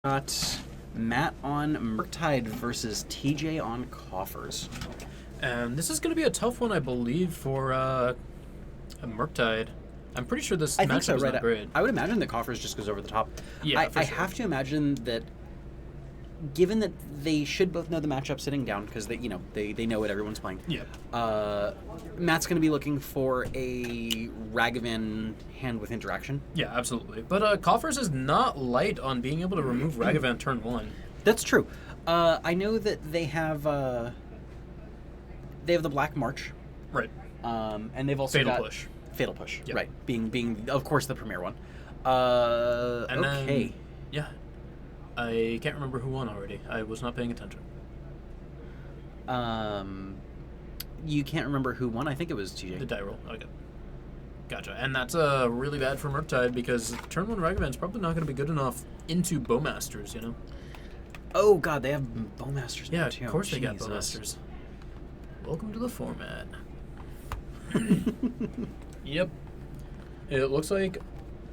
Got Matt on Murktide versus TJ on Coffers. And this is going to be a tough one, I believe, for a Murktide. I'm pretty sure this matchup so, is right? not great. I would imagine that Coffers just goes over the top. Yeah, I have to imagine that, given that they should both know the matchup sitting down because they know what everyone's playing. Yeah. Matt's going to be looking for a Ragavan hand with interaction. Yeah, absolutely. But Coffers is not light on being able to remove Ragavan turn 1. That's true. I know that they have the Black March. Right. And they've also Fatal got Push. Fatal Push, Yep. right? Being of course the premier one. And Okay. then, yeah. I can't remember who won already. I was not paying attention. You can't remember who won? I think it was TJ. The die roll. Okay. Gotcha. And that's really bad for Murktide because turn 1 Ragavan's probably not going to be good enough into Bowmasters, you know? Oh god, they have Bowmasters Yeah, now too. of course they got Jesus. Bowmasters. Welcome to the format. Yep. It looks like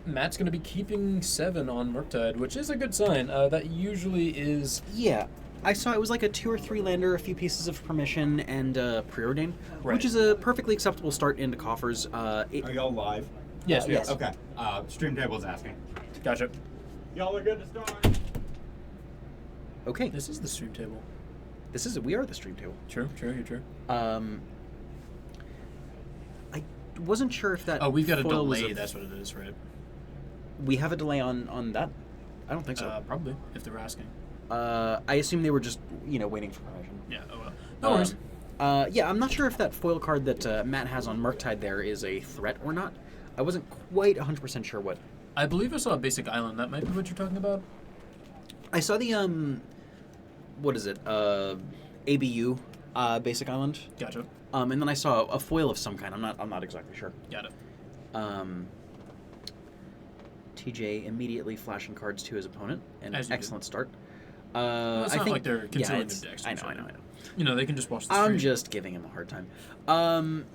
Matt's going to be keeping 7 on Murktide, which is a good sign. That usually is... Yeah. I saw it was like a 2 or 3 lander, a few pieces of permission, and preordain, Right. which is a perfectly acceptable start into Coffers. Are y'all live? Yes, yes. Okay. Stream table's asking. Gotcha. Y'all are good to start. Okay, This is the stream table. we are the stream table. True, you're true. I wasn't sure if that. Oh, we've got a foil was delay, that's what it is, right? We have a delay on that. I don't think so. Probably, if they're asking. I assume they were just waiting for permission. Yeah, oh well. No worries. Yeah, I'm not sure if that foil card that Matt has on Murktide there is a threat or not. I wasn't quite 100% sure what. I believe I saw a basic island. That might be what you're talking about? I saw the what is it? ABU basic island. Gotcha. And then I saw a foil of some kind. I'm not exactly sure. Got it. TJ immediately flashing cards to his opponent. An As you excellent start. Well, it's I not think like they're concealing it's- their decks. I know. You know, they can just watch the stream. I'm just giving him a hard time.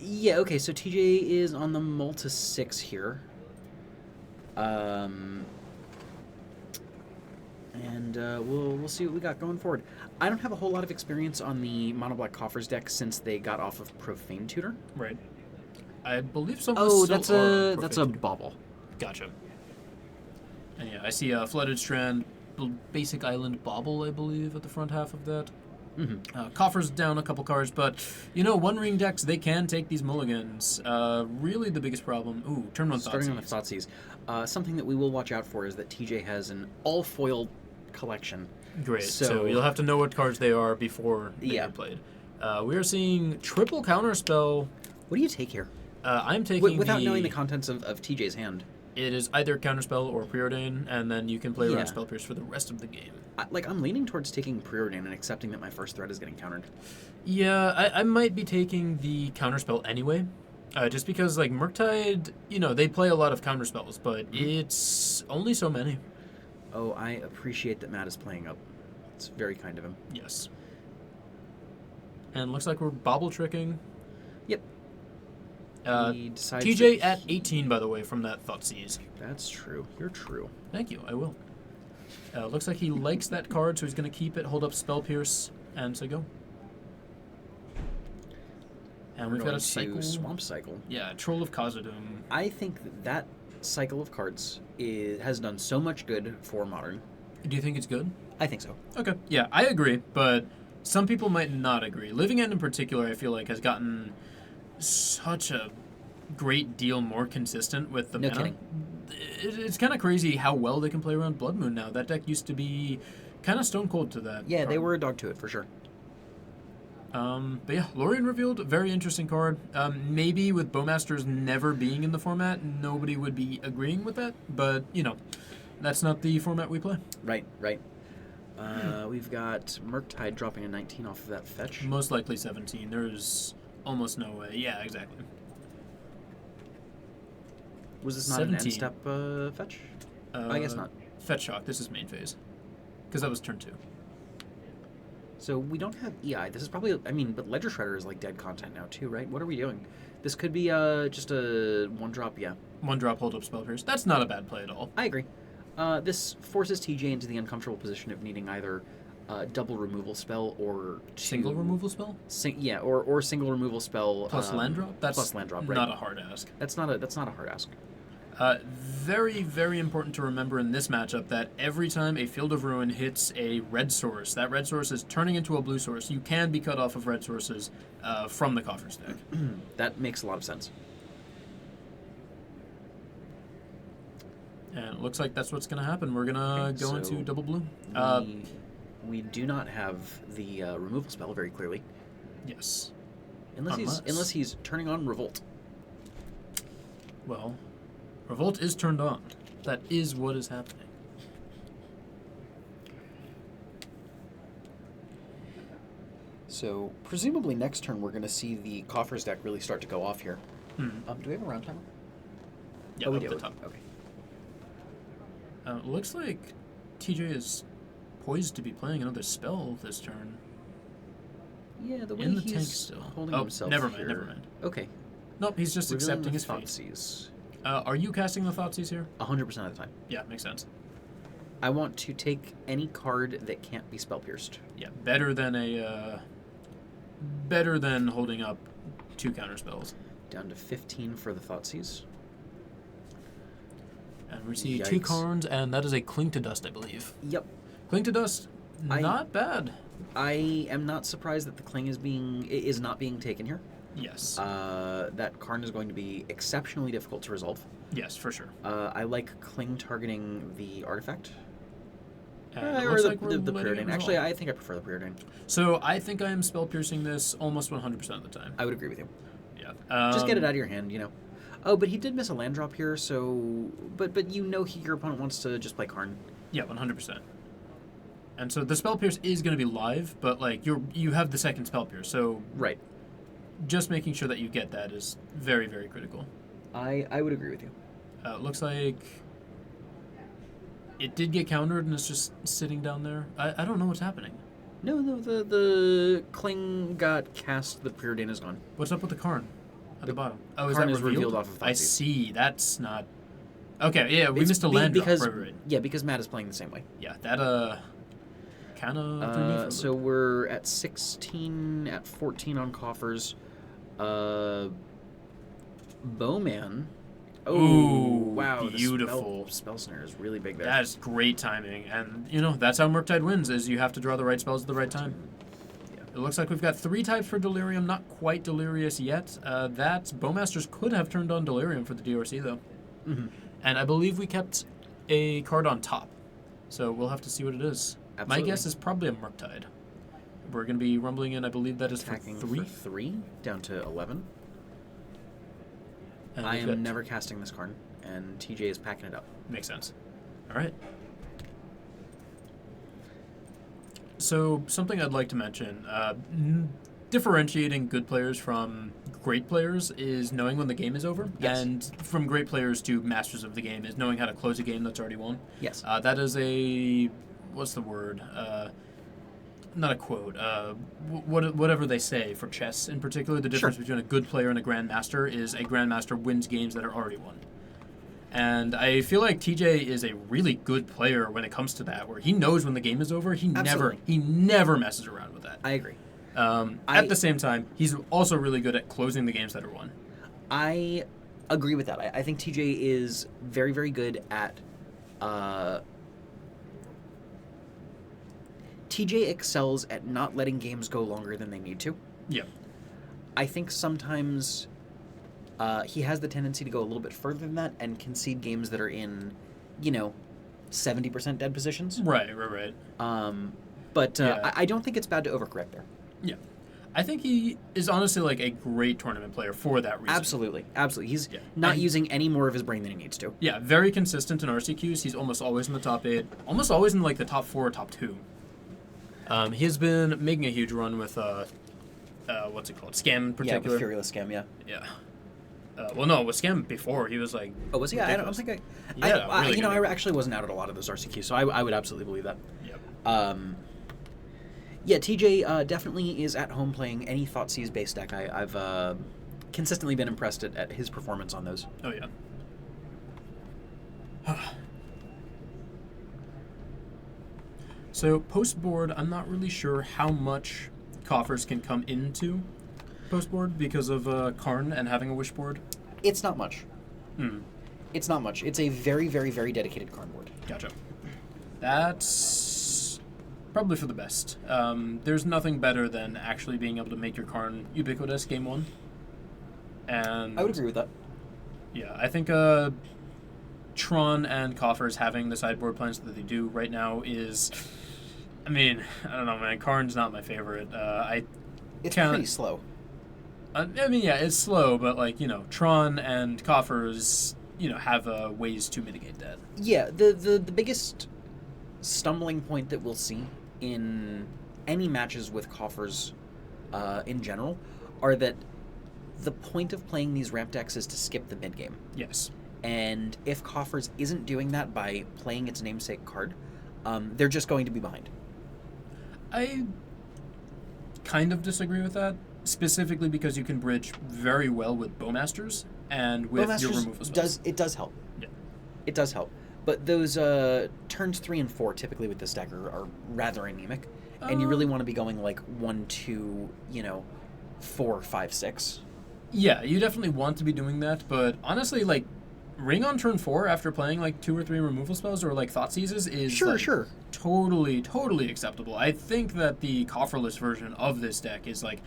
Yeah, okay, so TJ is on the Malta 6 here. And we'll see what we got going forward. I don't have a whole lot of experience on the Mono Black Coffers deck since they got off of Profane Tutor. Right. I believe some Oh, still that's are a Profane. bauble. Gotcha. And yeah, I see a Flooded Strand, Basic Island Bauble, I believe, at the front half of that. Mm-hmm. Coffers down a couple cards, but, One Ring decks, they can take these mulligans. Really the biggest problem... Ooh, turn 1 Starting on the Thoughtseize. Thoughtseize. Something that we will watch out for is that TJ has an all-foil collection. Great, So- so you'll have to know what cards they are before they Yeah. get played. We are seeing triple counterspell. What do you take here? I'm taking Without knowing the contents of TJ's hand. It is either counterspell or preordain, and then you can play around Yeah. spell pierce for the rest of the game. I'm leaning towards taking preordain and accepting that my first threat is getting countered. Yeah, I might be taking the counterspell anyway. Just because, like, Murktide, they play a lot of counterspells, but it's only so many. Oh, I appreciate that Matt is playing up. It's very kind of him. Yes. And looks like we're bobble tricking. Yep. He decides TJ that at 18, by the way, from that Thoughtseize. That's true. You're true. Thank you, I will. Looks like he likes that card, so he's going to keep it, hold up Spell Pierce, and say go. And we've got Going a cycle. to Swamp Cycle. Yeah, Troll of Khazad-dûm. I think that cycle of cards has done so much good for Modern. Do you think it's good? I think so. Okay. Yeah, I agree, but some people might not agree. Living End in particular, I feel like, has gotten such a great deal more consistent with the No mana. kidding. It's kind of crazy how well they can play around Blood Moon now. That deck used to be kind of stone cold to that. Yeah, they card. were a dog to it for sure. But yeah, Lorien Revealed, very interesting card. Maybe with Bowmasters never being in the format, nobody would be agreeing with that. But, that's not the format we play. Right. We've got Murktide dropping a 19 off of that fetch. Most likely 17. There's almost no way. Yeah, exactly. Was this not an 17. end step fetch? I guess not. Fetch Shock. This is main phase. Because that was turn 2. So we don't have EI. This is probably, but Ledger Shredder is like dead content now too, right? What are we doing? This could be just a 1-drop, yeah. 1-drop hold up Spell Pierce. That's not a bad play at all. I agree. This forces TJ into the uncomfortable position of needing either double removal spell or Single removal spell? Or single removal spell Plus land drop? That's plus land drop, right? not a hard ask. That's not a hard ask. Very, very important to remember in this matchup that every time a Field of Ruin hits a red source, that red source is turning into a blue source. You can be cut off of red sources from the Coffers deck. That makes a lot of sense. And it looks like that's what's going to happen. We're going to go into double blue. We do not have the removal spell very clearly, Yes. unless he's turning on Revolt. Well, Revolt is turned on. That is what is happening. So presumably next turn we're going to see the Coffers deck really start to go off here. Hmm. Do we have a round timer? Yeah, Oh, we up do. the top. Okay. Looks like TJ is poised to be playing another spell this turn. Yeah, the way In the he's tank still. holding Oh, himself never mind, here. never mind. Okay. Nope, he's just Revealing accepting the his fate. Thoughtseize. Are you casting the Thoughtseize here? 100% of the time. Yeah, makes sense. I want to take any card that can't be spell pierced. Yeah, better than better than holding up 2 counter spells. Down to 15 for the Thoughtseize. And we see 2 Yikes. cards, and that is a Cling to Dust, I believe. Yep. Cling to Dust, I- not bad. I am not surprised that the Cling is not being taken here. Yes. That Karn is going to be exceptionally difficult to resolve. Yes, for sure. I like Cling targeting the artifact. And it Or looks the, like we're the, the letting it Preordain. Actually, resolve. I think I prefer the Preordain. So I think I am spell piercing this almost 100% of the time. I would agree with you. Yeah. Just get it out of your hand, you know. Oh, but he did miss a land drop here, so... But you know your opponent wants to just play Karn. Yeah, 100%. And so the spell pierce is going to be live, but like you have the second spell pierce, so Right. just making sure that you get that is very, very critical. I would agree with you. Looks like it did get countered and it's just sitting down there. I don't know what's happening. No, the Cling got cast, the Preordain is gone. What's up with the Karn at the bottom? Oh, is Karn that is revealed off of I Thoughtseize. see. That's not... Okay, yeah, we It's missed a be- land because, drop. Right. Yeah, because Matt is playing the same way. Yeah, that, kind of... So we're at 16, at 14 on Coffers. Bowman. Oh, Ooh, wow. beautiful. The spell snare is really big there. That's great timing. And, that's how Murktide wins, is you have to draw the right spells at the right time. Yeah. It looks like we've got 3 types for Delirium, not quite Delirious yet. That Bowmasters could have turned on Delirium for the DRC, though. Mm-hmm. And I believe we kept a card on top. So we'll have to see what it is. Absolutely. My guess is probably a Murktide. We're going to be rumbling in, I believe that is Attacking for 3. for 3, down to 11. And I we've am got- never casting this card, and TJ is packing it up. Makes sense. All right. So something I'd like to mention, differentiating good players from great players is knowing when the game is over, Yes. and from great players to masters of the game is knowing how to close a game that's already won. Yes. That is a, what's the word? Not a quote. Whatever they say for chess in particular, the difference between a good player and a grandmaster is a grandmaster wins games that are already won. And I feel like TJ is a really good player when it comes to that, where he knows when the game is over. He Absolutely. never messes around with that. I agree. At the same time, he's also really good at closing the games that are won. I agree with that. I think TJ is very, very good at... TJ excels at not letting games go longer than they need to. Yeah. I think sometimes he has the tendency to go a little bit further than that and concede games that are in, 70% dead positions. Right. But Yeah. I don't think it's bad to overcorrect there. Yeah. I think he is honestly like a great tournament player for that reason. Absolutely. He's Yeah. not And- using any more of his brain than he needs to. Yeah, very consistent in RCQs. He's almost always in the top 8, almost always in like the top 4 or top 2. He's been making a huge run with, what's it called? Scam in Yeah, particular. with Furious Scam, yeah. Yeah. Well, no, with Scam before, he was like... Oh, was he? I don't ridiculous. think Yeah, I really good. I actually wasn't out at a lot of those RCQs, so I would absolutely believe that. Yep. Yeah, TJ definitely is at home playing any Thoughtseize based deck. I've consistently been impressed at his performance on those. Oh, yeah. So post-board, I'm not really sure how much Coffers can come into post-board because of Karn and having a wish board. It's not much. Hmm. It's not much. It's a very, very, very dedicated Karn board. Gotcha. That's probably for the best. There's nothing better than actually being able to make your Karn ubiquitous game one. And I would agree with that. yeah, I think Tron and Coffers having the sideboard plans that they do right now is... I mean, I don't know, man. Karn's not my favorite. It's Can't- pretty slow. I mean, yeah, it's slow, but, like, Tron and Coffers, have ways to mitigate that. Yeah, the biggest stumbling point that we'll see in any matches with Coffers in general are that the point of playing these ramp decks is to skip the mid game. Yes. And if Coffers isn't doing that by playing its namesake card, they're just going to be behind. I kind of disagree with that, specifically because you can bridge very well with Bowmasters and with your Bowmasters removal spells. does help. Yeah. It does help. But those turns 3 and 4 typically with this deck are rather anemic. And you really want to be going like 1, 2, 4, 5, 6. Yeah, you definitely want to be doing that, but honestly, like, Ring on turn 4 after playing like 2 or 3 removal spells or like Thought Seizes is Sure. totally acceptable. I think that the cofferless version of this deck is like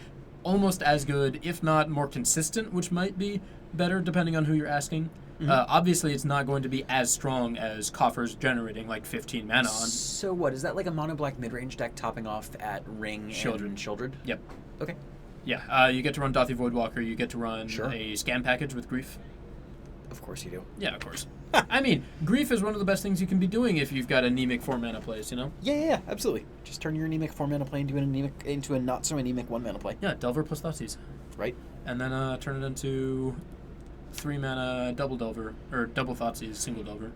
almost as good, if not more consistent, which might be better depending on who you're asking. Mhm. Obviously, it's not going to be as strong as Coffers generating like 15 mana on. So what, is that like a mono black mid-range deck topping off at Ring Shieldred. and Shieldred? Yep. Okay. Yeah, you get to run Dothy Voidwalker, you get to run Sure. a scam package with Grief. Of course you do. Yeah, of course. I mean, Grief is one of the best things you can be doing if you've got anemic 4-mana plays, Yeah, absolutely. Just turn your anemic 4-mana play into a not so anemic 1-mana play. Yeah, Delver plus Thoughtseize. Right? And then turn it into 3-mana double Delver, or double Thoughtseize, single Delver.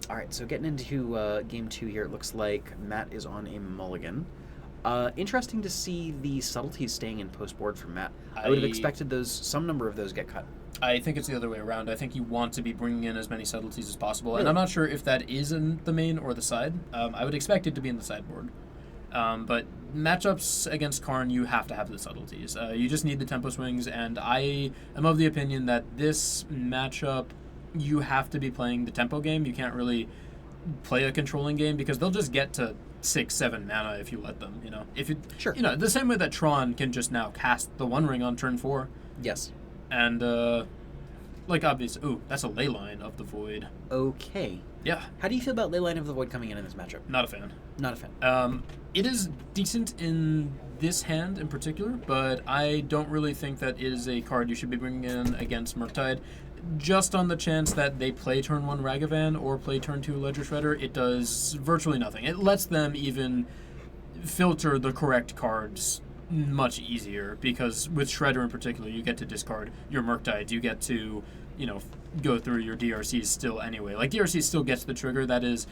Alright, so getting into game 2 here, it looks like Matt is on a mulligan. Interesting to see the subtleties staying in post-board from Matt. I would have expected some number of those get cut. I think it's the other way around. I think you want to be bringing in as many subtleties as possible, and Really? I'm not sure if that is in the main or the side. I would expect it to be in the sideboard. But matchups against Karn, you have to have the subtleties. You just need the tempo swings, and I am of the opinion that this matchup, you have to be playing the tempo game. You can't really play a controlling game because they'll just get to 6-7 mana if you let them. If you Sure. the same way that Tron can just now cast the One Ring on turn 4. Yes. And, obvious... Ooh, that's a Leyline of the Void. Okay. Yeah, How do you feel about Leyline of the Void coming in this matchup? not a fan. Not a fan. It is decent in this hand in particular, but I don't really think that it is a card you should be bringing in against Murktide. Just on the chance that they play turn 1 Ragavan or play turn 2 Ledger Shredder, it does virtually nothing. It lets them even filter the correct cards much easier, because with Shredder in particular, you get to discard your Murktides, you get to, go through your DRCs still anyway. Like, DRC still gets the trigger that is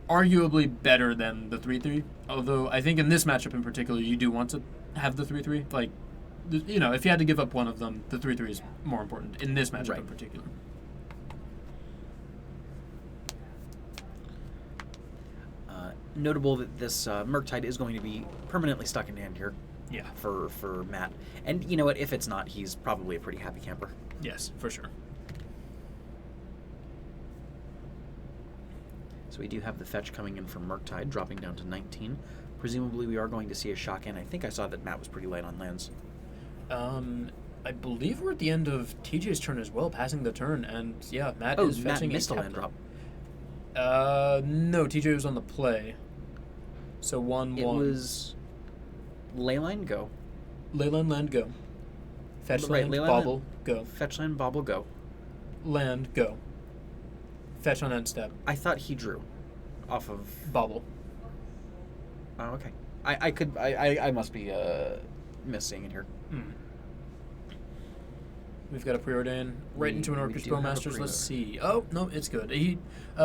arguably better than the 3-3, although I think in this matchup in particular, you do want to have the 3-3. Like, if you had to give up one of them, the 3-3 is more important in this matchup Right. in particular. Notable that this Murktide is going to be permanently stuck in hand here Yeah. for Matt. And you know what? If it's not, he's probably a pretty happy camper. Yes, for sure. So we do have the fetch coming in from Murktide, dropping down to 19. Presumably we are going to see a shock in. I think I saw that Matt was pretty light on lands. I believe we're at the end of TJ's turn as well, passing the turn, and yeah, Matt Oh, is Matt fetching missed a tap land drop. No, TJ was on the play. So 1-1. It was Leyline, go. Leyline, land, go. Fetch Right, land, Leyline, bobble, go. Fetch land, bobble, go. Land, go. Fetch on end step, I thought he drew off of... bobble. Oh, okay. I must be missing it here. Mm. We've got a preordain right into an we Orcish do have a Bowmasters. Let's preordain. see. Oh, no, it's good.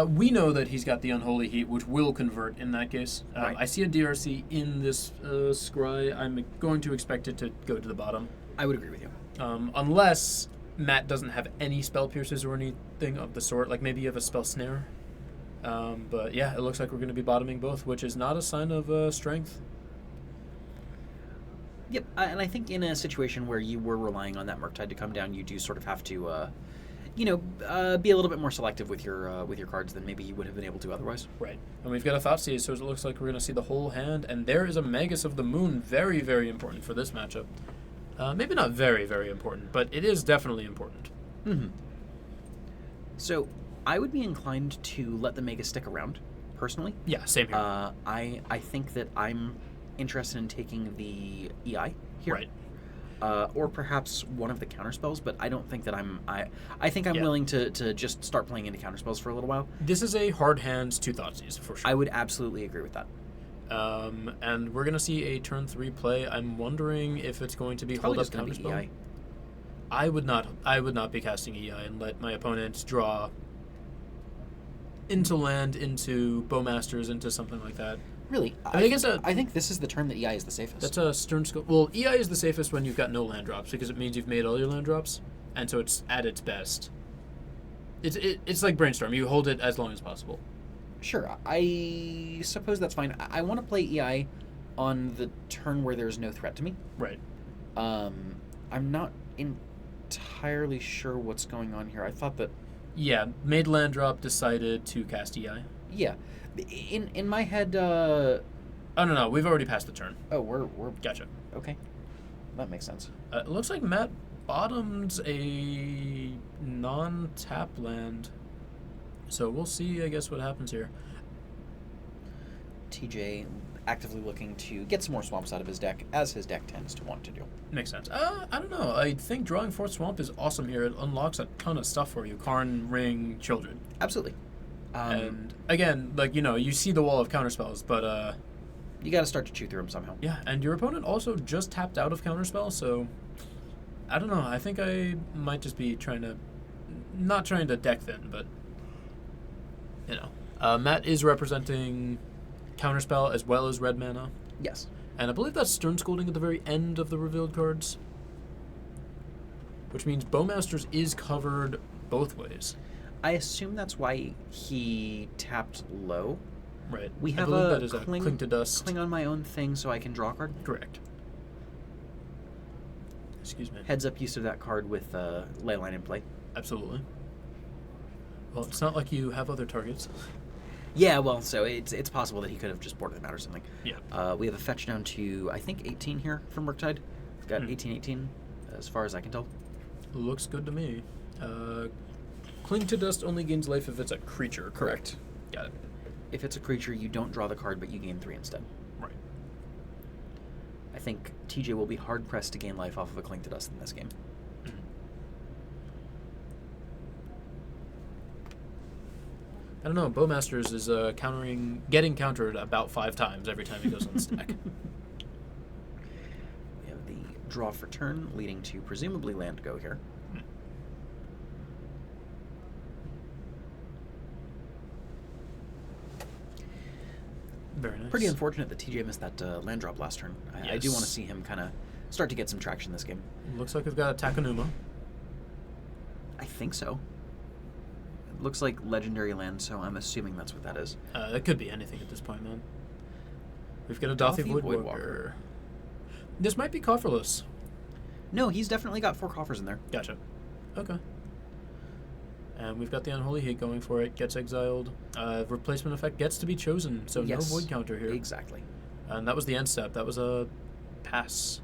We know that he's got the Unholy Heat, which will convert in that case. Right. I see a DRC in this scry. I'm going to expect it to go to the bottom. I would agree with you. Unless Matt doesn't have any spell pierces or anything of the sort. Like maybe you have a spell snare. But yeah, it looks like we're going to be bottoming both, which is not a sign of strength. Yep, and I think in a situation where you were relying on that Murktide to come down, you do sort of have to, be a little bit more selective with your cards than maybe you would have been able to otherwise. Right. And we've got a Thoughtseize, so it looks like we're going to see the whole hand. And there is a Magus of the Moon, very, very important for this matchup. Maybe not very, very important, but it is definitely important. Mm-hmm. So I would be inclined to let the Magus stick around, personally. Yeah, same here. I think that I'm interested in taking the EI here. Right. Or perhaps one of the counterspells, but I don't think that I think I'm Yeah. willing to just start playing into counterspells for a little while. This is a hard hands to Thoughtseize, for sure. I would absolutely agree with that. And we're going to see a turn 3 play. I'm wondering if it's going to be Probably hold up just going to be counterspell. EI. I would not be casting EI and let my opponents draw into land, into Bowmasters, into something like that. Really, I think it's a- I think this is the turn that EI is the safest. That's a stern scope. Well, EI is the safest when you've got no land drops because it means you've made all your land drops, and so it's at its best. It's like Brainstorm. You hold it as long as possible. Sure, I suppose that's fine. I want to play EI on the turn where there's no threat to me. Right. I'm not entirely sure what's going on here. I thought that, Yeah, made land drop, decided to cast EI. yeah, in my head. Oh no, we've already passed the turn. Oh, we're Gotcha. okay. That makes sense. It looks like Matt bottomed a non-tap land, so we'll see. I guess what happens here. TJ actively looking to get some more swamps out of his deck, as his deck tends to want to do. Makes sense. I don't know. I think drawing fourth swamp is awesome here. It unlocks a ton of stuff for you. Karn, Ring, Children. Absolutely. And again, you see the wall of counterspells, but You got to start to chew through them somehow. yeah, and your opponent also just tapped out of counterspell, so I don't know. I think I might just be not trying to deck thin, but Matt is representing counterspell as well as red mana, Yes. and I believe that's Stern Scolding at the very end of the revealed cards, which means Bowmasters is covered both ways. I assume that's why he tapped low. Right. We I have believe a that is a cling to dust. Cling on my own thing so I can draw a card. Correct. Excuse me. Heads up use of that card with Leyline in play. Absolutely. Well, it's not like you have other targets. Yeah, well, so it's possible that he could have just boarded them out or something. Yeah. We have a fetch down to, I think, 18 here from Murktide. We've got 18-18, as far as I can tell. Looks good to me. Cling to dust only gains life if it's a creature. Correct. Got it. If it's a creature, you don't draw the card, but you gain 3 instead. Right. I think TJ will be hard-pressed to gain life off of a Cling to Dust in this game. I don't know. Bowmasters is getting countered about 5 times every time he goes on stack. We have the draw for turn, leading to presumably land go here. Very nice. Pretty unfortunate that TJ missed that land drop last turn. I do Yes. want to see him kind of start to get some traction this game. Looks like we've got a Takenuma. I think so. It looks like legendary land, so I'm assuming that's what that is. That could be anything at this point, man. We've got a Dothy Dothy Voidwalker. Voidwalker. This might be Cofferless. No, he's definitely got 4 coffers in there. Gotcha. Okay. And we've got the Unholy Heat going for it. Gets exiled. Replacement effect gets to be chosen, so Yes, no void counter here. Exactly. And that was the end step. That was a pass.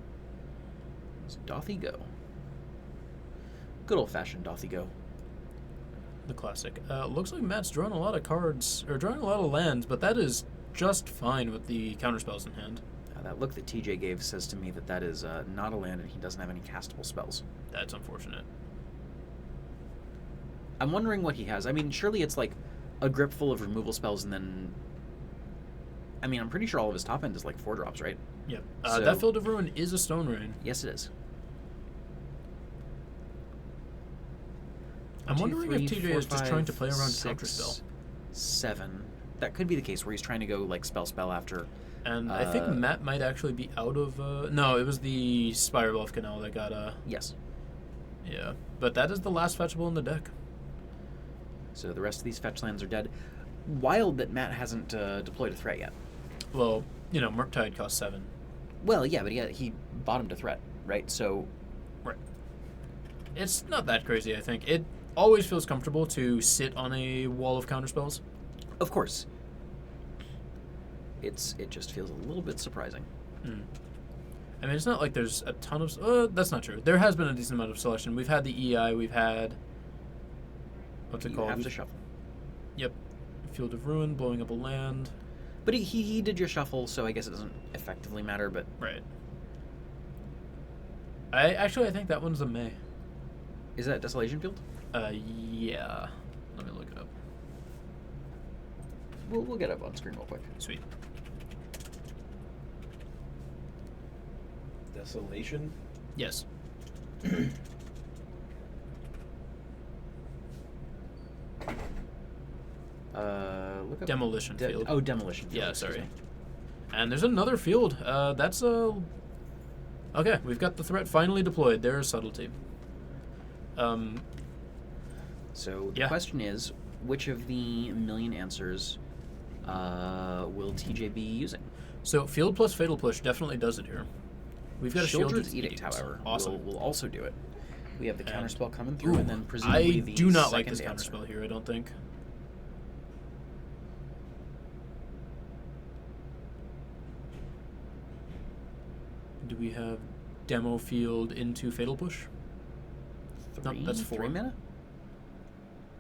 So Dothy go. Good old-fashioned Dothy go. The classic. Looks like Matt's drawing a lot of cards, or drawing a lot of lands, but that is just fine with the counterspells in hand. That look that TJ gave says to me that that is not a land and he doesn't have any castable spells. That's unfortunate. I'm wondering what he has. I mean, surely it's like a grip full of removal spells and then... I mean, I'm pretty sure all of his top end is like 4 drops, right? Yep. So- That Field of Ruin is a Stone Rain. Yes, it is. I'm 1, 2, wondering 3, if TJ 4, is just 5, trying to play around 6, Counterspell. 7. That could be the case where he's trying to go like spell after. And I think Matt might actually be out of... no, it was the Spiral of Canal that got... Yes. Yeah. But that is the last fetchable in the deck. So the rest of these fetch lands are dead. wild that Matt hasn't deployed a threat yet. Well, Murktide costs 7. Well, yeah, but he bottomed a threat, right? So, Right. It's not that crazy, I think. It always feels comfortable to sit on a wall of counterspells. of course, it just feels a little bit surprising. I mean, it's not like there's a ton of... that's not true. There has been a decent amount of selection. We've had the EI, we've had... What's it You called? have to shuffle. Yep. Field of Ruin, blowing up a land. But he did your shuffle, so I guess it doesn't effectively matter, but... Right. I think that one's a May. Is that Desolation Field? Yeah. Let me look it up. We'll get up on screen real quick. Sweet. Desolation? Yes. Look up Demolition Field. Oh, Demolition Field. Yeah, excuse sorry. me. And there's another field. That's a... Okay, we've got the threat finally deployed. There's subtlety. So the Yeah. question is, which of the million answers will TJ be using? So Field plus Fatal Push definitely does it here. We've got a Sheoldred's Sheoldred's Edict, however, Awesome. will also do it. We have the And- counterspell coming through, Ooh, and then presumably I the do not like this second answer. counterspell here, I don't think. Do we have Demo Field into Fatal Push? No, Three? that's 4. 3 mana?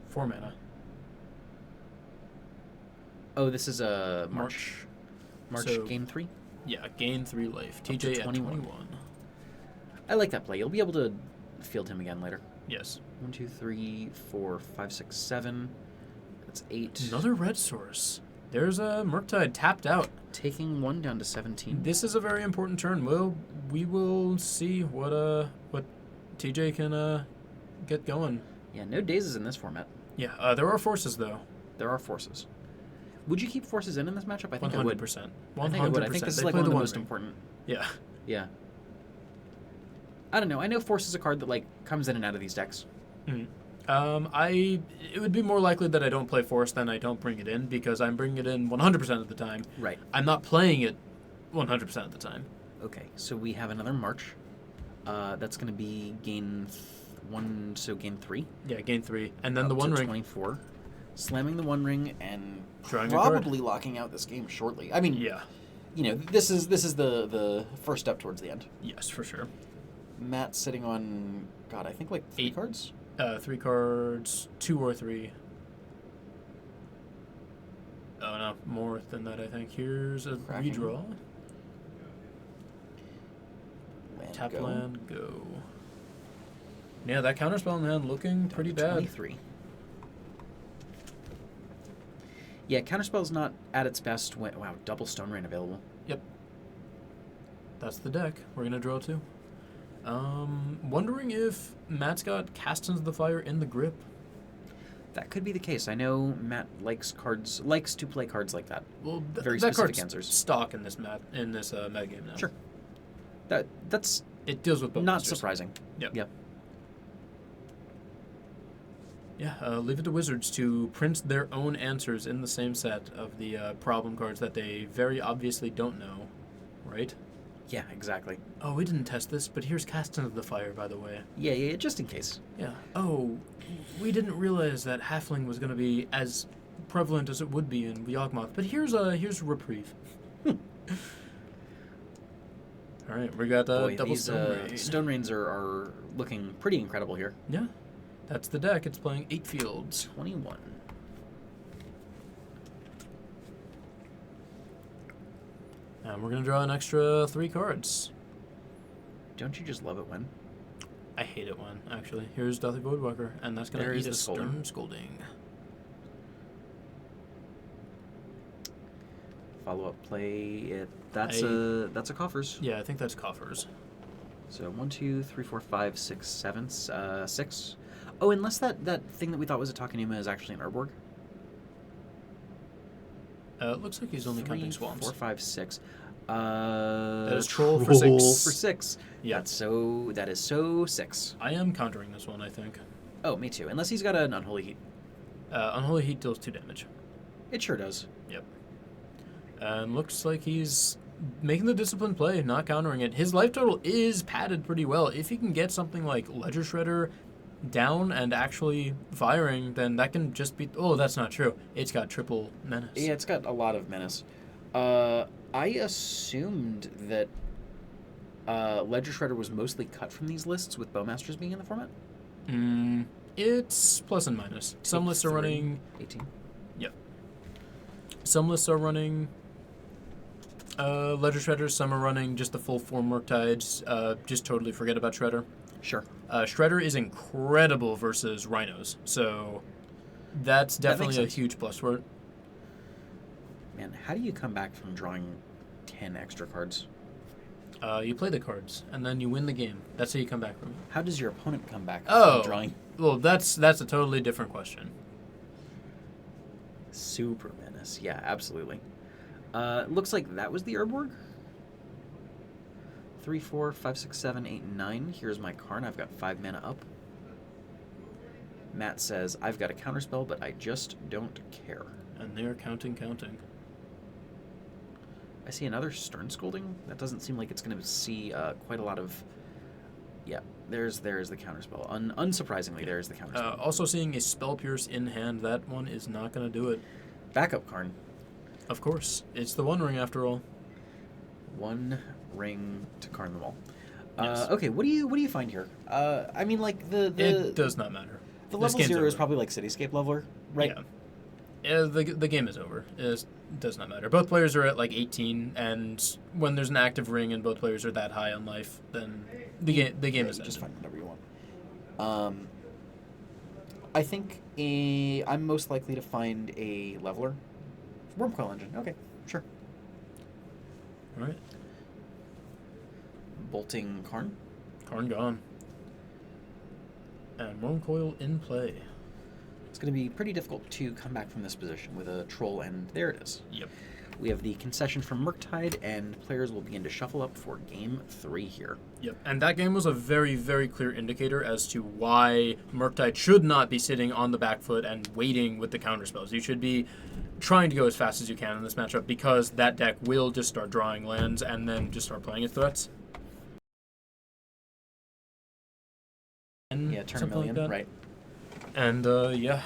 4 mana. Oh, this is a March So- game 3? Yeah, gain 3 life. to TJ at 21. 21. I like that play. You'll be able to field him again later. Yes. 1, 2, 3, 4, 5, 6, 7. That's 8. Another red source. There's a Murktide tapped out. Taking 1 down to 17. This is a very important turn. We will see what TJ can get going. Yeah, no dazes in this format. Yeah, there are forces though. There are forces. Would you keep forces in this matchup? I think I would. 100%. I think I would. I think this is They like play one of the One most Ring. important. Yeah. Yeah. I don't know. I know force is a card that like comes in and out of these decks. Mhm. It would be more likely that I don't play force than I don't bring it in because I'm bringing it in 100% of the time. Right. I'm not playing it 100% of the time. Okay. So we have another March. That's going to be gain 1. So gain 3. Yeah, gain 3, and then up the One to Ring. 24. Slamming the One Ring and Drawing a card. probably locking out this game shortly. I mean, Yeah. you know, this is the first step towards the end. Yes, for sure. Matt's sitting on, God, I think like 3 8. cards. 3 cards, 2 or 3. Oh no, more than that I think. Here's a Cracking. redraw. Land Tap go. land, go. Yeah, that counterspell in hand looking pretty bad. 23. Yeah, counterspell's not at its best when wow, double Stone Rain available. Yep. That's the deck. We're gonna draw 2. Wondering if Matt's got Cast into the Fire in the grip. That could be the case. I know Matt likes to play cards like that. Well, Very that specific card's answers. stock in this metagame now. Sure. That's It deals with both not monsters. surprising. Yep. Yep. Yeah, leave it to Wizards to print their own answers in the same set of the problem cards that they very obviously don't know, right? Yeah, exactly. Oh, we didn't test this, but here's Cast into the Fire, by the way. Yeah, just in case. Yeah. Oh, we didn't realize that Halfling was going to be as prevalent as it would be in Yawgmoth, but here's Reprieve. All right, we got Boy, double these Stone Rain. Stone Rains are looking pretty incredible here. Yeah, that's the deck. It's playing 8 fields. 21. And we're going to draw an extra 3 cards. Don't you just love it when? I hate it when, actually. Here's Deathly Voidwalker, and that's going There to is eat a the Scolding. Stern Scolding. Follow-up play. That's a Coffers. Yeah, I think that's Coffers. So 1, 2, 3, 4, 5, 6, 7, 6. Oh, unless that thing that we thought was a Takenuma is actually an Urborg. It looks like he's only 3, counting swamps. 4, 5, 6. That is Troll for 6. For 6. Yeah. That is so 6. I am countering this one, I think. Oh, me too. Unless he's got an Unholy Heat. Unholy Heat deals 2 damage. It sure does. Yep. And looks like he's making the disciplined play, not countering it. His life total is padded pretty well. If he can get something like Ledger Shredder down and actually firing, then that can just be... Oh, that's not true. It's got triple menace. Yeah, it's got a lot of menace. I assumed that Ledger Shredder was mostly cut from these lists, with Bowmasters being in the format. It's plus and minus. Some lists are running... 18. Yep. Some lists are running Ledger Shredders. Some are running just the full 4 Murktides. Just totally forget about Shredder. Sure. Shredder is incredible versus Rhinos, so that's definitely a huge plus for it. Man, how do you come back from drawing 10 extra cards? You play the cards, and then you win the game. That's how you come back from it. How does your opponent come back Oh, from drawing? Well, that's a totally different question. Super menace. Yeah, absolutely. Looks like that was the Urborg. 3, 4, 5, 6, 7, 8, 9. Here's my Karn. I've got 5 mana up. Matt says, I've got a counterspell, but I just don't care. And they're counting. I see another Stern Scolding. That doesn't seem like it's going to see quite a lot of... Yeah, there's the counterspell. Unsurprisingly, there's the counterspell. Also seeing a Spell Pierce in hand, that one is not going to do it. Backup Karn. Of course. It's the One Ring after all. 1 ring to Karn them all. Yes. Okay, what do you find here? I mean, like the It does not matter. The This level game's 0 is over. probably like Cityscape leveler, right? Yeah. The game is over. It does not matter. Both players are at like 18, and when there's an active ring and both players are that high on life, then the game is Just ended. find whatever you want. I think I'm most likely to find a leveler. Wormcoil Engine. Okay, sure. All right. Bolting Karn. Karn gone. And Wormcoil in play. It's going to be pretty difficult to come back from this position with a troll, and there it is. Yep. We have the concession from Murktide, and players will begin to shuffle up for Game 3 here. Yep. And that game was a very, very clear indicator as to why Murktide should not be sitting on the back foot and waiting with the counterspells. You should be trying to go as fast as you can in this matchup, because that deck will just start drawing lands and then just start playing its threats. Yeah, turn a Something million, like that. right. And, yeah.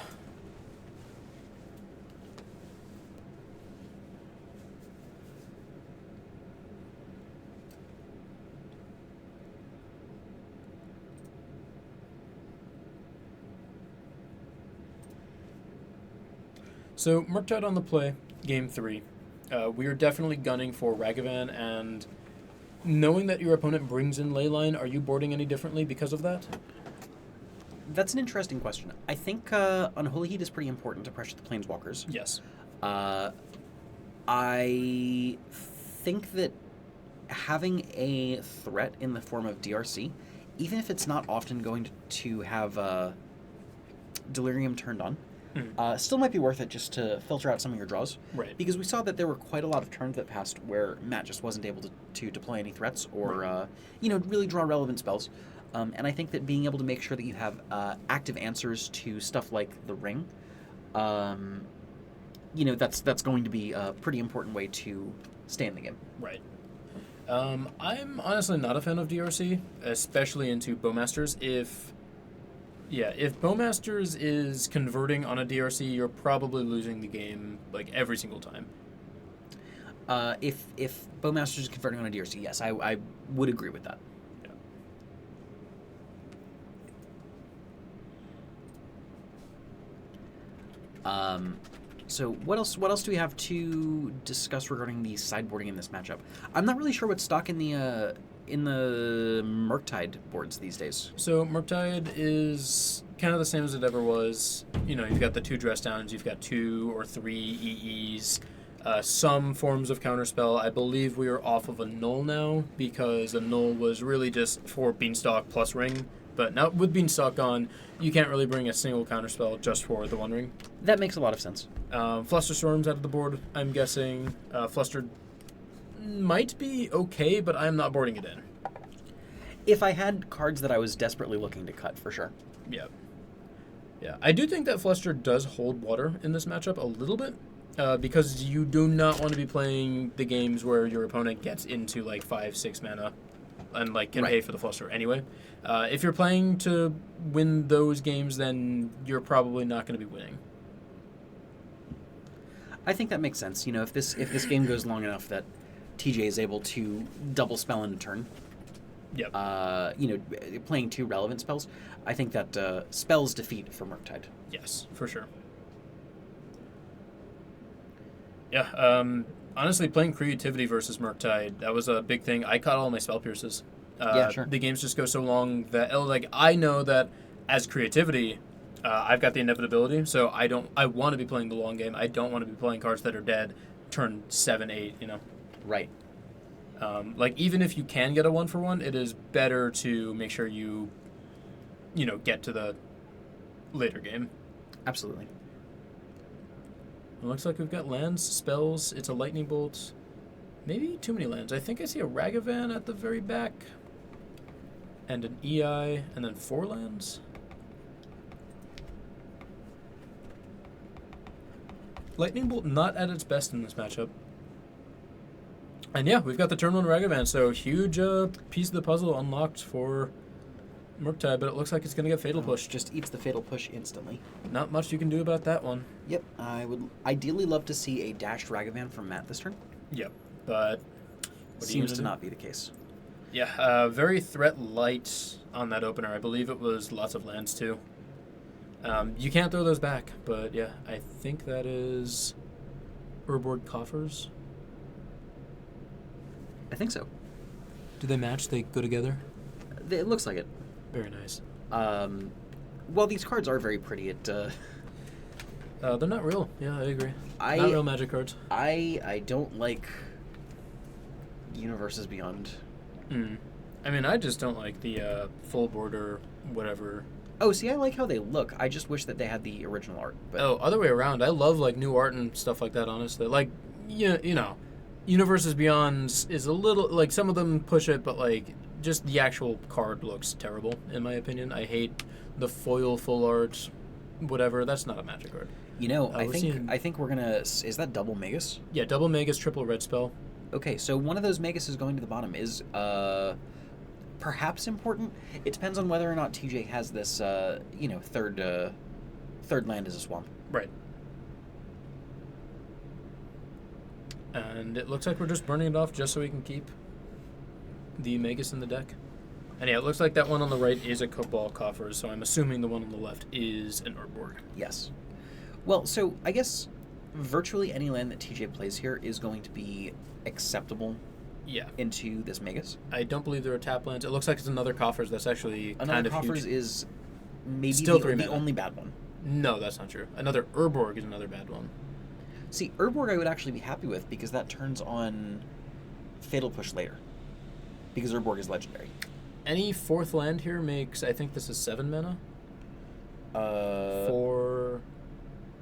So, Murktide on the play, Game 3. We are definitely gunning for Ragavan, and knowing that your opponent brings in Leyline, are you boarding any differently because of that? That's an interesting question. I think Unholy Heat is pretty important to pressure the Planeswalkers. Yes. I think that having a threat in the form of DRC, even if it's not often going to have Delirium turned on, still might be worth it just to filter out some of your draws. Right. Because we saw that there were quite a lot of turns that passed where Matt just wasn't able to deploy any threats or, really draw relevant spells. And I think that being able to make sure that you have active answers to stuff like the ring, that's going to be a pretty important way to stay in the game. Right. I'm honestly not a fan of DRC, especially into Bowmasters. If Bowmasters is converting on a DRC, you're probably losing the game like every single time. If Bowmasters is converting on a DRC, yes, I would agree with that. So what else do we have to discuss regarding the sideboarding in this matchup? I'm not really sure what's stock in the Murktide boards these days. So Murktide is kind of the same as it ever was. You've got the 2 dress downs, you've got 2 or 3 EEs, some forms of counterspell. I believe we are off of a null now, because a null was really just for Beanstalk plus ring. But now with Beanstalk gone, you can't really bring a single counterspell just for the One Ring. That makes a lot of sense. Flusterstorm's out of the board, I'm guessing. Flustered might be okay, but I'm not boarding it in. If I had cards that I was desperately looking to cut, for sure. Yeah. Yeah. I do think that Fluster does hold water in this matchup a little bit. Because you do not want to be playing the games where your opponent gets into like 5-6 mana and like can pay for the fluster anyway. If you're playing to win those games, then you're probably not going to be winning. I think that makes sense. If this game goes long enough that TJ is able to double spell in a turn, Yep. playing 2 relevant spells, I think that spells defeat for Murktide. Yes, for sure. Yeah, honestly, playing creativity versus Murktide, that was a big thing. I caught all my spell pierces. Yeah, sure. The games just go so long that I know that as creativity, I've got the inevitability, so I want to be playing the long game. I don't want to be playing cards that are dead turn 7, 8, Right. Even if you can get a 1-for-1, it is better to make sure you get to the later game. Absolutely. It looks like we've got lands, spells, it's a lightning bolt. Maybe too many lands. I think I see a Ragavan at the very back. And an EI, and then 4 lands. Lightning bolt not at its best in this matchup. And yeah, we've got the turn 1 Ragavan, so huge piece of the puzzle unlocked for Murktide, but it looks like it's going to get Fatal Push. Just eats the Fatal Push instantly. Not much you can do about that one. Yep. I would ideally love to see a dashed Ragavan from Matt this turn. Yep, but Seems to not be the case. Yeah, very threat light on that opener. I believe it was lots of lands too. You can't throw those back, but yeah, I think that is Urborg Coffers. I think so. Do they match? They go together? It looks like it. Very nice. Well, these cards are very pretty. They're not real. Yeah, I agree. Not real Magic cards. I don't like Universes Beyond. I mean, I just don't like the full border whatever. Oh, see, I like how they look. I just wish that they had the original art. But other way around. I love new art and stuff like that. Honestly, Universes Beyond is a little some of them push it, but just the actual card looks terrible in my opinion. I hate the foil full art, whatever. That's not a Magic card. I think we're gonna. Is that double Magus? Yeah, double Magus, triple red spell. Okay, so one of those Magus is going to the bottom. Is perhaps important. It depends on whether or not TJ has this third land as a swamp. Right. And it looks like we're just burning it off just so we can keep the Magus in the deck. And yeah, it looks like that one on the right is a Cabal Coffers, so I'm assuming the one on the left is an Urborg. Yes. Well, so I guess virtually any land that TJ plays here is going to be acceptable into this Magus. I don't believe there are tap lands. It looks like it's another Coffers that's actually kind of Coffers huge. Is maybe Still the only bad one. No, that's not true. Another Urborg is another bad one. See, Urborg I would actually be happy with because that turns on Fatal Push later. Because Urborg is legendary. Any 4th land here makes, I think this is 7 mana? 4...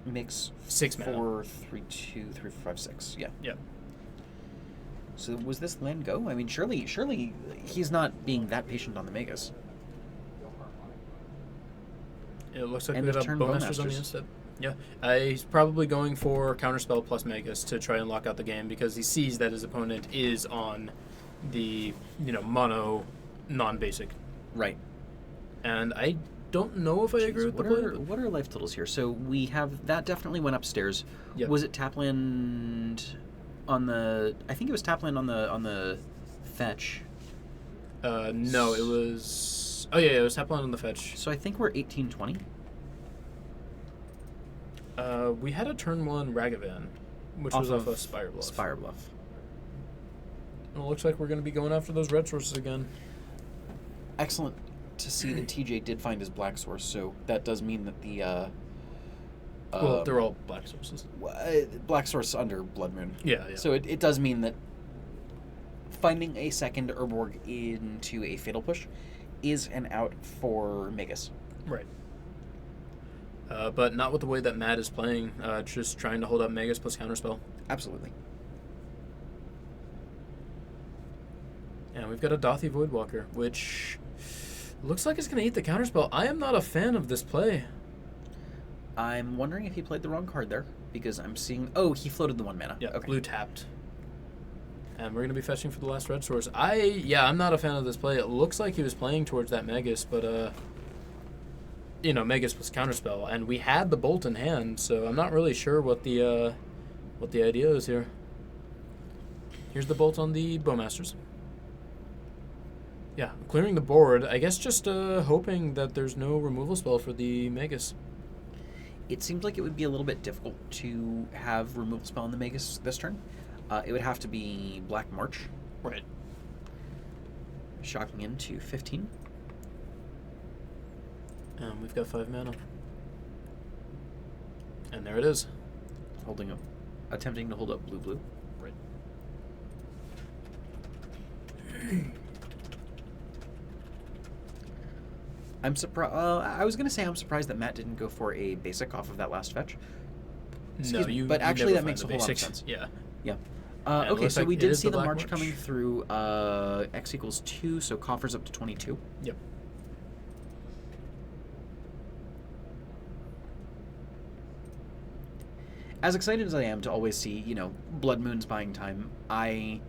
Makes 6 mana. 4, 3, 2, 3, 5, 6. Yeah. Yep. So was this land go? I mean, surely he's not being that patient on the Magus. It looks like End we of have turn Bowmasters on the Bowmasters. instead. Yeah. He's probably going for Counterspell plus Magus to try and lock out the game because he sees that his opponent is on the, mono, non-basic. Right. And I don't know if I agree with the play. What are life totals here? So we have that definitely went upstairs. Yep. Was it Tapland on the? I think it was Tapland on the fetch. No, it was. Oh yeah, it was Tapland on the fetch. So I think we're 18-20. We had a turn 1 Ragavan, which was off of Spire Bluff. Spire Bluff. And it looks like we're going to be going after those red sources again. Excellent to see that TJ did find his black source. So that does mean that the. Well, they're all black sources. Black source under Blood Moon. Yeah. So it does mean that finding a second Urborg into a Fatal Push is an out for Magus. Right. But not with the way that Matt is playing. Just trying to hold up Magus plus Counterspell. Absolutely. And we've got a Dothy Voidwalker, which looks like it's going to eat the Counterspell. I am not a fan of this play. I'm wondering if he played the wrong card there, because I'm seeing... Oh, he floated the 1 mana. Yeah, Okay. blue tapped. And we're going to be fetching for the last red source. I'm not a fan of this play. It looks like he was playing towards that Magus, but, Magus was counterspell, and we had the Bolt in hand, so I'm not really sure what the idea is here. Here's the Bolt on the Bowmasters. Yeah, clearing the board. I guess just hoping that there's no removal spell for the Magus. It seems like it would be a little bit difficult to have removal spell on the Magus this turn. It would have to be Black March. Right. Shocking into 15. And we've got 5 mana. And there it is. Holding up, attempting to hold up blue. Right. I'm surprised. I was gonna say I'm surprised that Matt didn't go for a basic off of that last fetch. Excuse me, but actually that makes a whole lot of sense. Yeah. Yeah. Yeah, it Okay, looks so like we it did is see the the Black march March. coming through X equals 2, so Coffers up to 22. Yep. As excited as I am to always see, Blood Moons buying time, I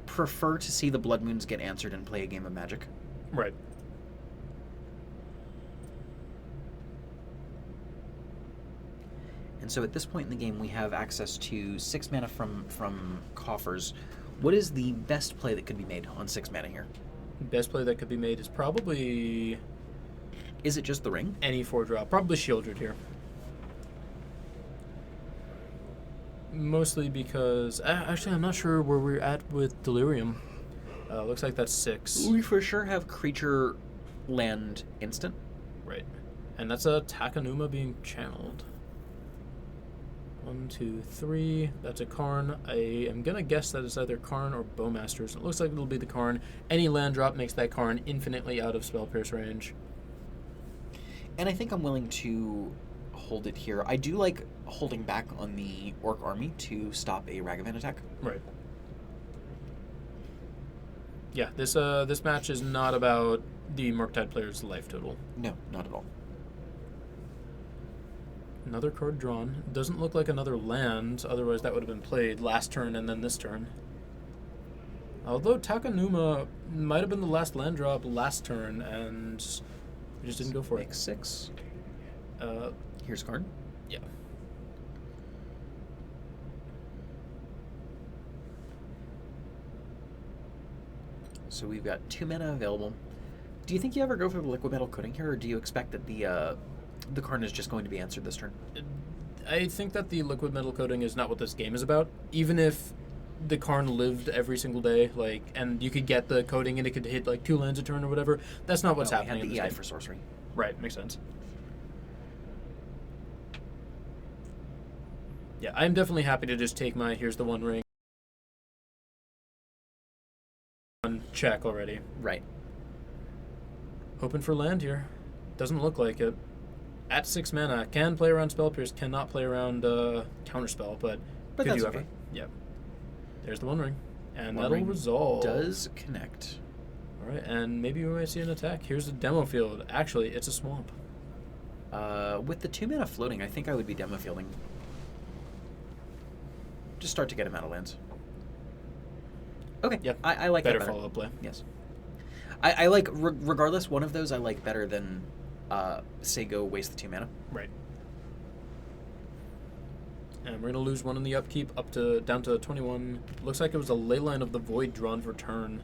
prefer to see the Blood Moons get answered and play a game of Magic. Right. And so at this point in the game, we have access to 6 mana from Coffers. What is the best play that could be made on 6 mana here? Best play that could be made is probably Is it just the ring? any 4-drop. Probably Shieldred here. Mostly because... actually, I'm not sure where we're at with Delirium. Looks like that's 6. We for sure have creature land instant. Right. And that's a Takanuma being channeled. 1, 2, 3. That's a Karn. I am going to guess that it's either Karn or Bowmasters. It looks like it'll be the Karn. Any land drop makes that Karn infinitely out of Spell Pierce range. And I think I'm willing to hold it here. I do like holding back on the Orc army to stop a Ragavan attack. Right. Yeah, this match is not about the Murktide player's life total. No, not at all. Another card drawn. Doesn't look like another land, otherwise that would have been played last turn and then this turn. Although Takanuma might have been the last land drop last turn, and we just didn't go for Make it. 6. Uh, Here's card. yeah. So we've got 2 mana available. Do you think you ever go for the liquid metal coating here, or do you expect that the Karn is just going to be answered this turn? I think that the liquid metal coating is not what this game is about. Even if the Karn lived every single day, and you could get the coating and it could hit 2 lands a turn or whatever, that's not what's happening in We this had the game. EI for sorcery. Right, makes sense. Yeah, I'm definitely happy to just take my here's the one ring. One check already. Right. Hoping for land here. Doesn't look like it. At 6 mana, can play around Spell Pierce, cannot play around Counterspell, but could that's you ever? okay. Yep. There's the one ring. And One that'll ring resolve. Does connect. Alright, and maybe we might see an attack. Here's the demo field. Actually, it's a swamp. With the 2 mana floating, I think I would be demo fielding. Just start to get him out of lands. Okay. Yep. I like Better that better. follow-up play. Yes. I like, regardless, one of those I like better than, say, go waste the 2 mana. Right. And we're going to lose 1 in the upkeep down to 21. Looks like it was a Leyline of the Void drawn for turn.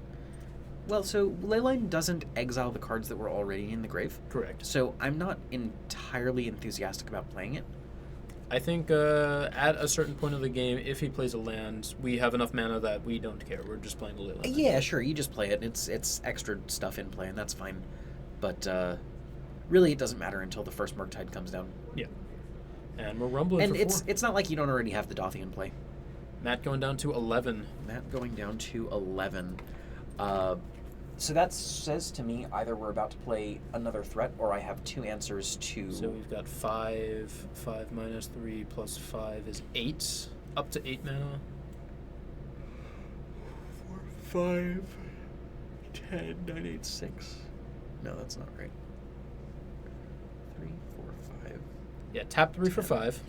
Well, so Leyline doesn't exile the cards that were already in the grave. Correct. So I'm not entirely enthusiastic about playing it. I think at a certain point of the game, if he plays a land, we have enough mana that we don't care. We're just playing the Leyline. Yeah, sure, you just play it. It's extra stuff in play, and that's fine. But really, it doesn't matter until the first Murktide comes down. Yeah. And we're rumbling And for 4. it's not like you don't already have the Dothy in play. Matt going down to 11. Matt going down to 11. So that says to me either we're about to play another threat, or I have 2 answers to... So we've got 5. 5 minus 3 plus 5 is 8. Up to 8 mana. 4, 5, 10, 9, 8, 6. No, that's not right. 3, 4, 5. Yeah, tap 3 for 5,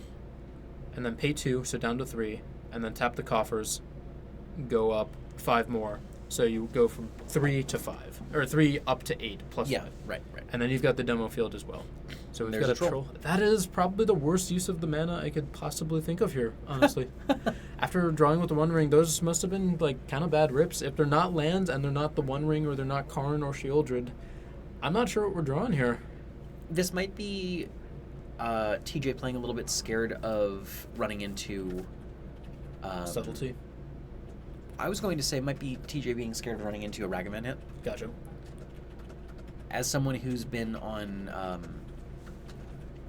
and then pay 2, so down to 3, and then tap the coffers, go up 5 more, so you go from 3 to 5, or 3 up to 8 plus 5. Right. And then you've got the demo field as well. So we've There's got a troll. That is probably the worst use of the mana I could possibly think of here, honestly. After drawing with the One Ring, those must have been like kind of bad rips. If they're not lands and they're not the One Ring or they're not Karn or Shieldred, I'm not sure what we're drawing here. This might be TJ playing a little bit scared of running into Subtlety. I was going to say it might be TJ being scared of running into a Ragavan hit. Gotcha. As someone who's been on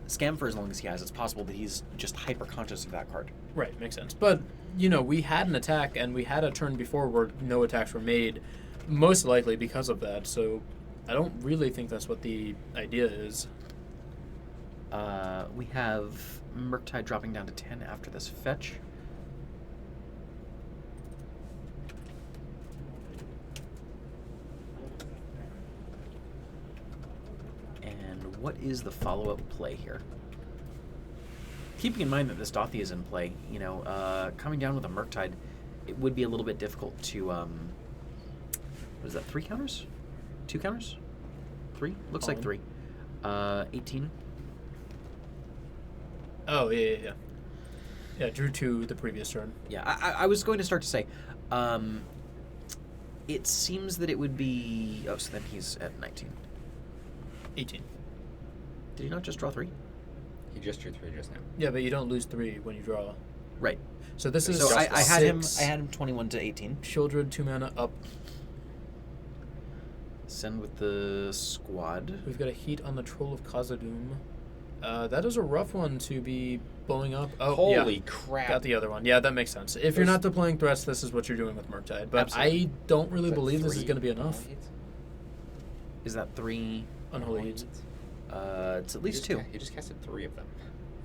Scam for as long as he has, it's possible that he's just hyper conscious of that card. Right, makes sense. But, we had an attack and we had a turn before where no attacks were made, most likely because of that. So I don't really think that's what the idea is. We have Murktide dropping down to 10 after this fetch. And what is the follow-up play here? Keeping in mind that this Dothi is in play, coming down with a Murktide, it would be a little bit difficult to, what is that, 3 counters? 2 counters? 3? Looks like 3. 18. Oh, yeah. Yeah, drew 2 the previous turn. Yeah, I was going to start to say, it seems that it would be... Oh, so then he's at 19. 18. Did he not just draw 3? He just drew 3 just now. Yeah, but you don't lose 3 when you draw. Right. So this is So I had him. 6. I had him 21 to 18. Shieldred 2 mana up. Send with the squad. We've got a heat on the Troll of Khazad-dûm. That is a rough one to be blowing up. Oh, Holy yeah. crap. Got the other one. Yeah, that makes sense. If you're not deploying threats, this is what you're doing with Murktide. But Absolutely. I don't really Is that believe this is 3 going to be enough. unholy heats? Is that 3? Unholy heats. It's at least 2. He just casted 3 of them.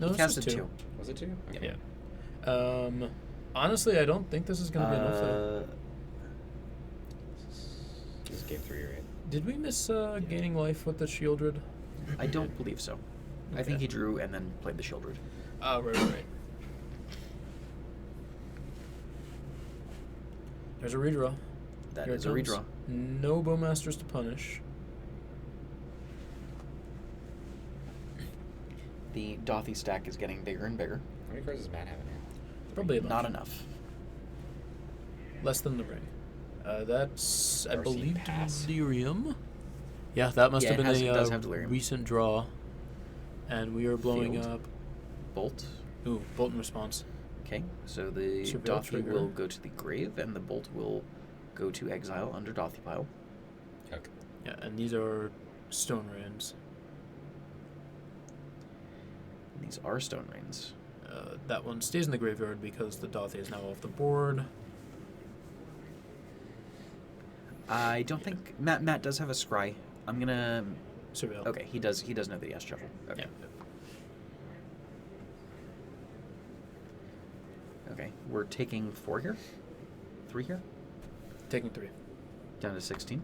No, He it's casted just 2. Was it 2? Okay. Yeah. Honestly, I don't think this is going to be enough, though. This is game 3, right? Did we miss gaining life with the Shieldred? I don't believe so. I think he drew and then played the Shieldred. Oh, right. There's a redraw. That Here is it a comes. redraw. No Bowmasters to punish. The Dothi stack is getting bigger and bigger. How many cards does Matt have in hand? Probably a bunch. Not enough. Less than the ring. That's, I RC believe, pass. Delirium. Yeah, that must Yeah, have it been does a have Delirium. recent draw. And we are blowing Field. up. Bolt. Ooh, Bolt in response. Okay, so the Surveil Dothi trigger. will go to the grave, and the Bolt will go to exile under Dothi pile. Okay. Yeah, and these are Stone Rains. These are Stone Rains. That one stays in the graveyard because the Dothi is now off the board. I don't think Matt does have a scry. I'm gonna. Surveil. Okay, he does know that he has shuffle. Okay. Yeah. Okay, we're taking 4 here, 3 here, Taking 3. down to 16.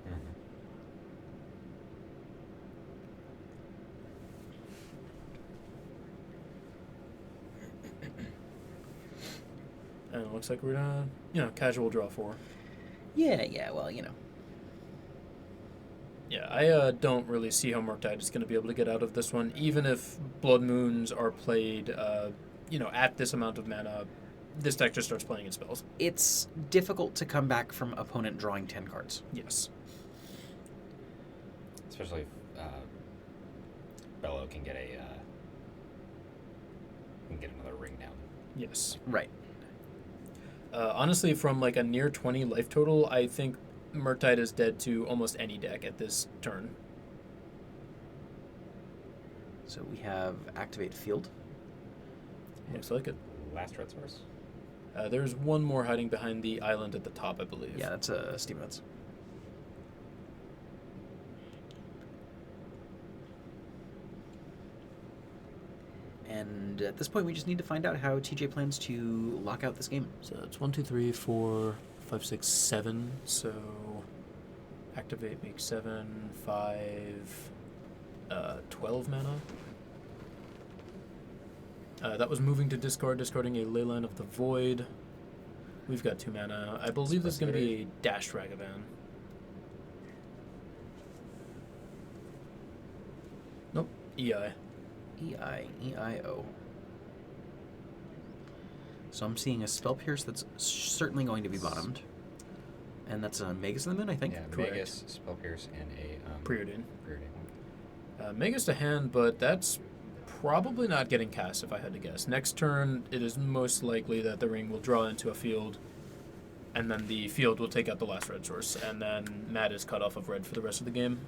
Mm-hmm. And it looks like we're gonna, casual draw 4. Yeah. Well, Yeah, I don't really see how Murktide is going to be able to get out of this one, even if Blood Moons are played, at this amount of mana. This deck just starts playing its spells. it's difficult to come back from opponent drawing 10 cards. Yes. Especially if Bello can get another ring down. Yes. Right. Honestly, from like a near 20 life total, I think Murktide is dead to almost any deck at this turn. So we have activate field. Looks like it. Last red source. There's one more hiding behind the island at the top, I believe. Yeah, that's a Steam Events. And at this point, we just need to find out how TJ plans to lock out this game. So it's 1, 2, 3, 4, 5, 6, 7. So activate makes 7, 5. 12 mana. That was moving to discard, discarding a Leyline of the Void. We've got 2 mana. I believe this is going to be a Dash Ragavan. Nope. EI. EIO. So I'm seeing a Spell Pierce that's certainly going to be bottomed. And that's a Magus in the Moon, I think. Yeah, Correct. Magus, Spell Pierce, and a Preordain. Preordain. Magus to hand, but that's probably not getting cast if I had to guess. Next turn, it is most likely that the ring will draw into a field, and then the field will take out the last red source, and then Matt is cut off of red for the rest of the game.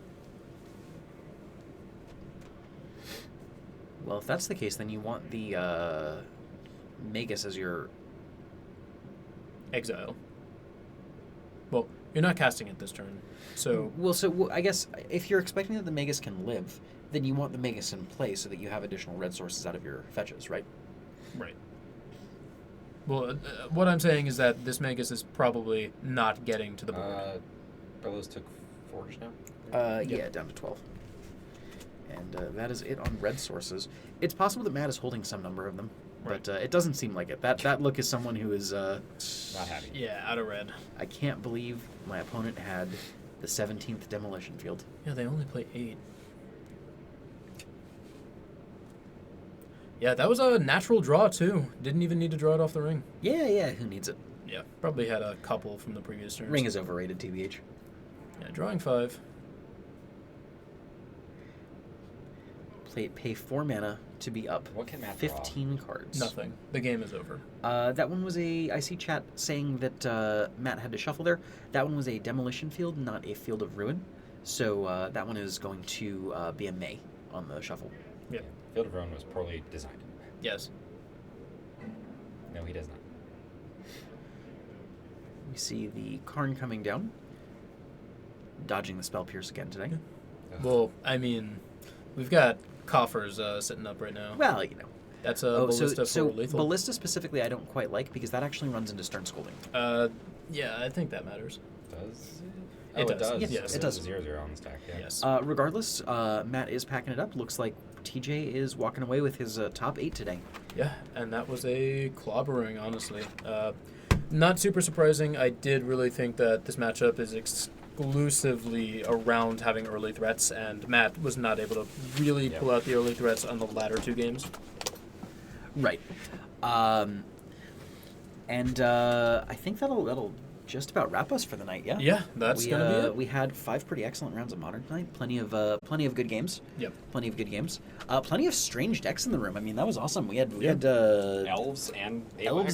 Well, if that's the case, then you want the Magus as your... Exile. Well, you're not casting it this turn, so... Well, I guess if you're expecting that the Magus can live, then you want the Magus in play so that you have additional red sources out of your fetches, right? Right. Well, what I'm saying is that this Magus is probably not getting to the board. Bellows took Forge now? Yeah, down to 12. And that is it on red sources. It's possible that Matt is holding some number of them, Right. but it doesn't seem like it. That look is someone who is... Not happy. Yeah, out of red. I can't believe my opponent had the 17th Demolition Field. Yeah, they only play 8. Yeah, that was a natural draw, too. Didn't even need to draw it off the ring. Yeah, who needs it? Yeah, probably had a couple from the previous turns. Ring is overrated, TBH. Yeah, drawing 5. Pay 4 mana to be up. What can Matt draw? 15 cards. Nothing. The game is over. That one was I see chat saying that Matt had to shuffle there. That one was a Demolition Field, not a Field of Ruin. So that one is going to be a May on the shuffle. Yep. Yeah. Field of Ruin was poorly designed. Yes. No, he does not. We see the Karn coming down. Dodging the Spell Pierce again today. Ugh. Well, I mean, we've got Coffers sitting up right now. Well, you know. That's a Ballista so for lethal. Ballista specifically I don't quite like because that actually runs into Stern Scolding. Yeah, I think that matters. Does It it? does. Yes, Yes. it does. 0/0 on the stack, yeah. Yes. Regardless, Matt is packing it up. Looks like TJ is walking away with his top 8 today. Yeah, and that was a clobbering, honestly. Not super surprising. I did really think that this matchup is exclusively around having early threats, and Matt was not able to really pull out the early threats on the latter 2 games. Right. And I think that'll just about wrap us for the night, yeah? Yeah, that's going to be it. We had 5 pretty excellent rounds of Modern tonight. Plenty of good games. Yep. Plenty of good games. Plenty of strange decks in the room. I mean, that was awesome. We had Elves and elves